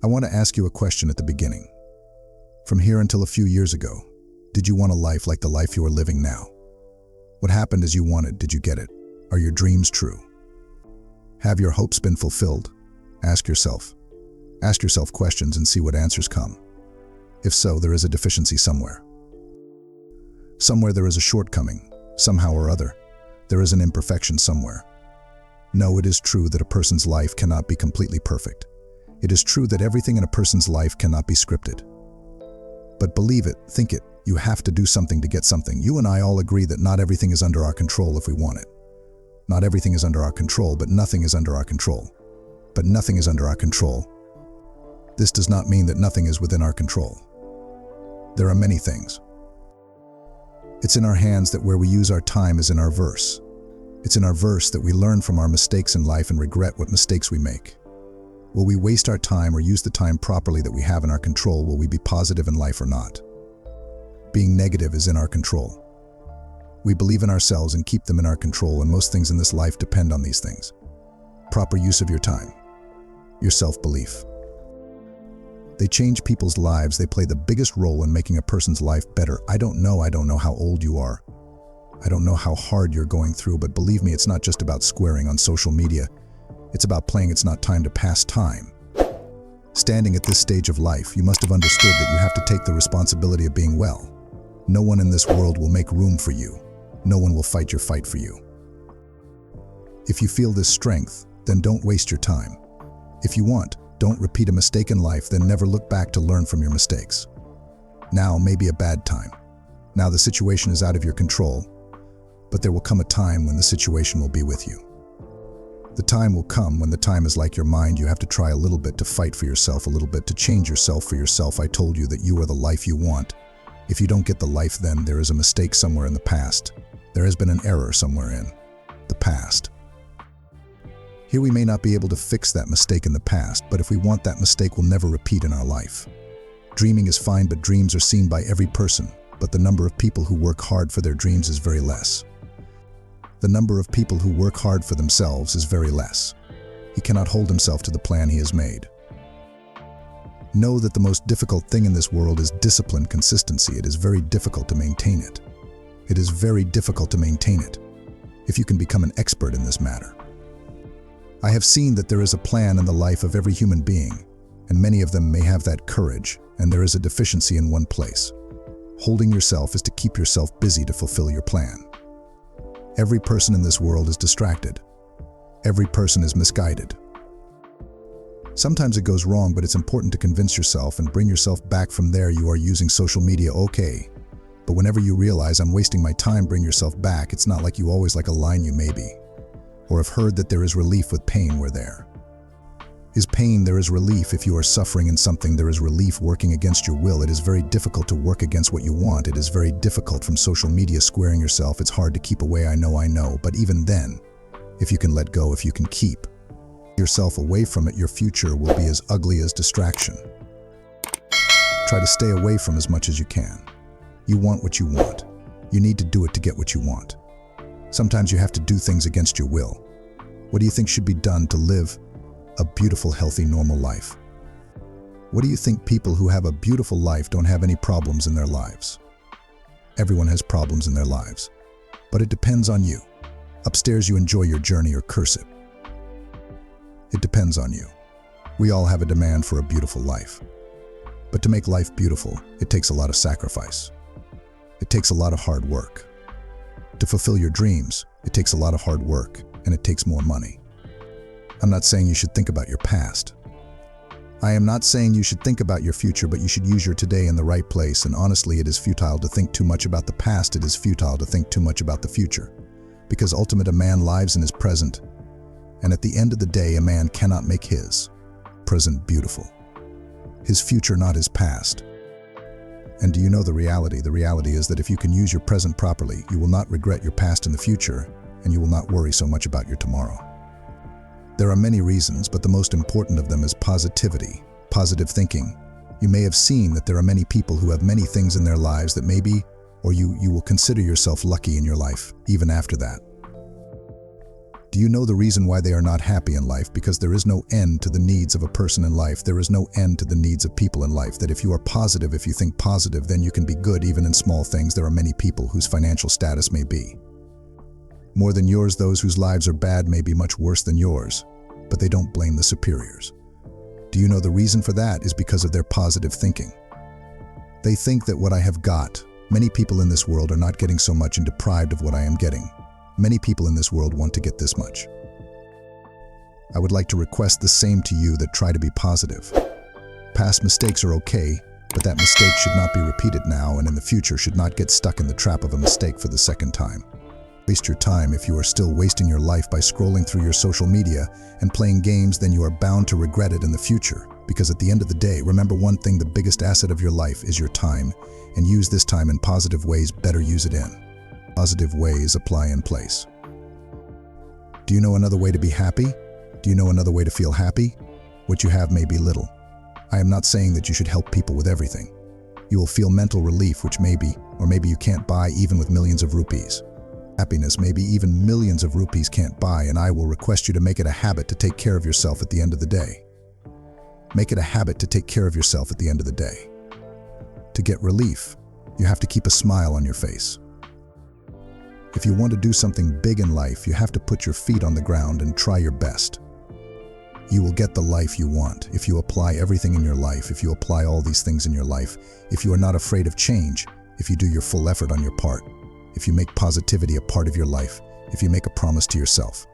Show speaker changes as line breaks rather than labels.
I want to ask you a question at the beginning. From here until a few years ago, did you want a life like the life you are living now? What happened as you wanted? Did you get it? Are your dreams true? Have your hopes been fulfilled? Ask yourself. Ask yourself questions and see what answers come. If so, there is a deficiency somewhere. Somewhere there is a shortcoming, somehow or other. There is an imperfection somewhere. No, it is true that a person's life cannot be completely perfect. It is true that everything in a person's life cannot be scripted. But believe it, think it, you have to do something to get something. You and I all agree that not everything is under our control if we want it. Not everything is under our control, but nothing is under our control. But nothing is under our control. This does not mean that nothing is within our control. There are many things. It's in our hands that where we use our time is in our verse. It's in our verse that we learn from our mistakes in life and regret what mistakes we make. Will we waste our time or use the time properly that we have in our control? Will we be positive in life or not? Being negative is in our control. We believe in ourselves and keep them in our control, and most things in this life depend on these things. Proper use of your time. Your self-belief. They change people's lives. They play the biggest role in making a person's life better. I don't know how old you are. I don't know how hard you're going through, but believe me, it's not just about squaring on social media. It's about playing It's Not Time to pass time. Standing at this stage of life, you must have understood that you have to take the responsibility of being well. No one in this world will make room for you. No one will fight your fight for you. If you feel this strength, then don't waste your time. If you want, don't repeat a mistake in life, then never look back to learn from your mistakes. Now may be a bad time. Now the situation is out of your control, but there will come a time when the situation will be with you. The time will come when the time is like your mind. You have to try a little bit to fight for yourself, a little bit to change yourself for yourself. I told you that you are the life you want. If you don't get the life, then there is a mistake somewhere in the past. There has been an error somewhere in the past. Here we may not be able to fix that mistake in the past, but if we want, that mistake will never repeat in our life. Dreaming is fine, but dreams are seen by every person, but the number of people who work hard for their dreams is very less. The number of people who work hard for themselves is very less. He cannot hold himself to the plan he has made. Know that the most difficult thing in this world is discipline, consistency. It is very difficult to maintain it. It is very difficult to maintain it, if you can become an expert in this matter. I have seen that there is a plan in the life of every human being, and many of them may have that courage, and there is a deficiency in one place. Holding yourself is to keep yourself busy to fulfill your plan. Every person in this world is distracted. Every person is misguided. Sometimes it goes wrong, but it's important to convince yourself and bring yourself back from there. You are using social media, okay. But whenever you realize I'm wasting my time, bring yourself back. It's not like you always like a line you maybe, or have heard that there is relief with pain. Where there is pain, there is relief. If you are suffering in something, there is relief. Working against your will, it is very difficult to work against what you want. It is very difficult from social media, squaring yourself. It's hard to keep away, I know, but even then, if you can let go, if you can keep yourself away from it, your future will be as ugly as distraction. Try to stay away from as much as you can. You want what you want. You need to do it to get what you want. Sometimes you have to do things against your will. What do you think should be done to live a beautiful, healthy, normal life? What do you think people who have a beautiful life don't have any problems in their lives? Everyone has problems in their lives, but it depends on you. Upstairs, you enjoy your journey or curse it. It depends on you. We all have a demand for a beautiful life. But to make life beautiful, it takes a lot of sacrifice. It takes a lot of hard work. To fulfill your dreams, it takes a lot of hard work, and it takes more money. I'm not saying you should think about your past. I am not saying you should think about your future, but you should use your today in the right place, and honestly, it is futile to think too much about the past. It is futile to think too much about the future, because ultimately a man lives in his present, and at the end of the day, a man cannot make his present beautiful. His future, not his past. And do you know the reality? The reality is that if you can use your present properly, you will not regret your past in the future, and you will not worry so much about your tomorrow. There are many reasons, but the most important of them is positivity, positive thinking. You may have seen that there are many people who have many things in their lives that maybe, or you will consider yourself lucky in your life, even after that. Do you know the reason why they are not happy in life? Because there is no end to the needs of a person in life. There is no end to the needs of people in life. That if you are positive, if you think positive, then you can be good even in small things. There are many people whose financial status may be more than yours. Those whose lives are bad may be much worse than yours, but they don't blame the superiors. Do you know the reason for that is because of their positive thinking? They think that what I have got, many people in this world are not getting so much and deprived of what I am getting. Many people in this world want to get this much. I would like to request the same to you, that try to be positive. Past mistakes are okay, but that mistake should not be repeated now and in the future should not get stuck in the trap of a mistake for the second time. Waste your time. If you are still wasting your life by scrolling through your social media and playing games, then you are bound to regret it in the future. Because at the end of the day, remember one thing: the biggest asset of your life is your time, and use this time in positive ways. Better use it in positive ways. Apply in place. Do you know another way to be happy? Do you know another way to feel happy? What you have may be little. I am not saying that you should help people with everything. You will feel mental relief, which maybe, or maybe you can't buy even with millions of rupees. Happiness maybe even millions of rupees can't buy, and I will request you to make it a habit to take care of yourself at the end of the day. Make it a habit to take care of yourself at the end of the day. To get relief, you have to keep a smile on your face. If you want to do something big in life, you have to put your feet on the ground and try your best. You will get the life you want if you apply everything in your life, if you apply all these things in your life, if you are not afraid of change, if you do your full effort on your part, if you make positivity a part of your life, if you make a promise to yourself.